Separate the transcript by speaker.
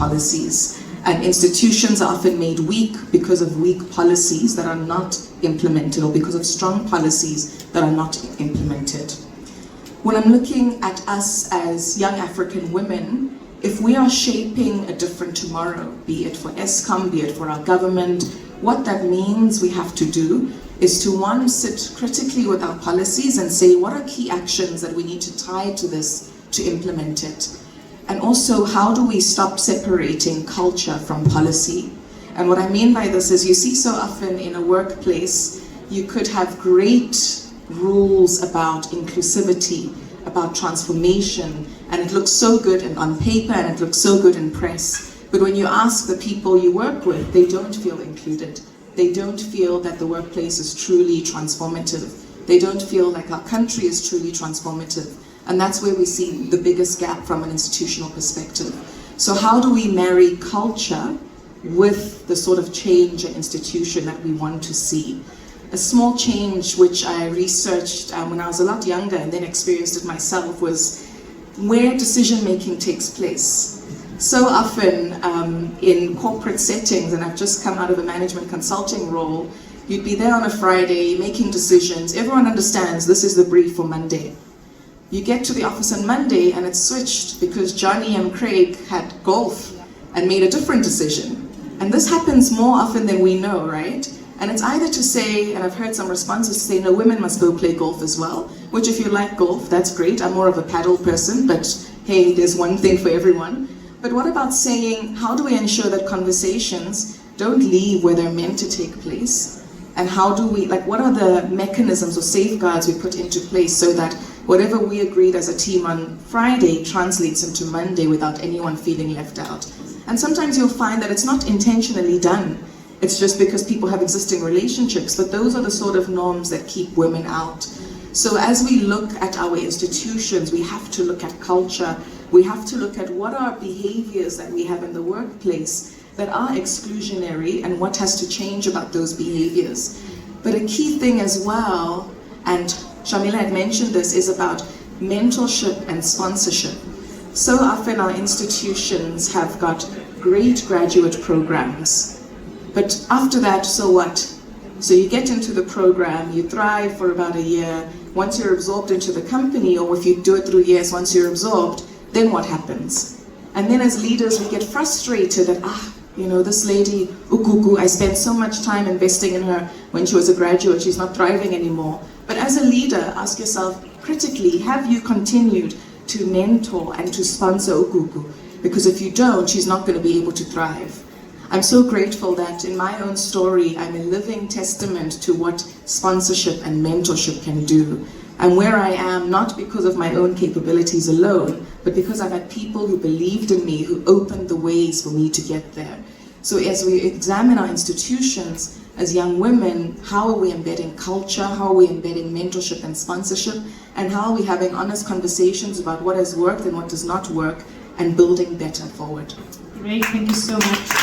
Speaker 1: policies. And institutions are often made weak because of weak policies that are not implemented, or because of strong policies that are not implemented. When I'm looking at us as young African women, if we are shaping a different tomorrow, be it for Eskom, be it for our government, what that means we have to do is to, one, sit critically with our policies and say, what are key actions that we need to tie to this to implement it? And also, how do we stop separating culture from policy? And what I mean by this is, you see so often in a workplace, you could have great rules about inclusivity, about transformation, and it looks so good on paper and it looks so good in press. But when you ask the people you work with, they don't feel included. They don't feel that the workplace is truly transformative. They don't feel like our country is truly transformative. And that's where we see the biggest gap from an institutional perspective. So how do we marry culture with the sort of change and institution that we want to see? A small change which I researched when I was a lot younger and then experienced it myself was where decision making takes place. So often in corporate settings, and I've just come out of a management consulting role, you'd be there on a Friday making decisions. Everyone understands this is the brief for Monday. You get to the office on Monday and it's switched because Johnny and Craig had golf and made a different decision. And this happens more often than we know, right? And it's either to say, and I've heard some responses say, no, women must go play golf as well, which if you like golf, that's great. I'm more of a paddle person, but hey, there's one thing for everyone. But what about saying, how do we ensure that conversations don't leave where they're meant to take place? And how do we, like, what are the mechanisms or safeguards we put into place so that whatever we agreed as a team on Friday translates into Monday without anyone feeling left out? And sometimes you'll find that it's not intentionally done. It's just because people have existing relationships, but those are the sort of norms that keep women out. So as we look at our institutions, we have to look at culture. We have to look at what are behaviors that we have in the workplace that are exclusionary and what has to change about those behaviors. But a key thing as well, and Shamila had mentioned this, is about mentorship and sponsorship. So often our institutions have got great graduate programs, but after that, so what? So you get into the program, you thrive for about a year. Once you're absorbed into the company, or if you do it through years, once you're absorbed, then what happens? And then as leaders, we get frustrated that, you know, this lady, Ukuku, I spent so much time investing in her when she was a graduate, she's not thriving anymore. But as a leader, ask yourself critically, have you continued to mentor and to sponsor Ukuku? Because if you don't, she's not going to be able to thrive. I'm so grateful that in my own story, I'm a living testament to what sponsorship and mentorship can do. And where I am, not because of my own capabilities alone, but because I've had people who believed in me, who opened the ways for me to get there. So as we examine our institutions as young women, how are we embedding culture? How are we embedding mentorship and sponsorship? And how are we having honest conversations about what has worked and what does not work, and building better forward?
Speaker 2: Great, thank you so much.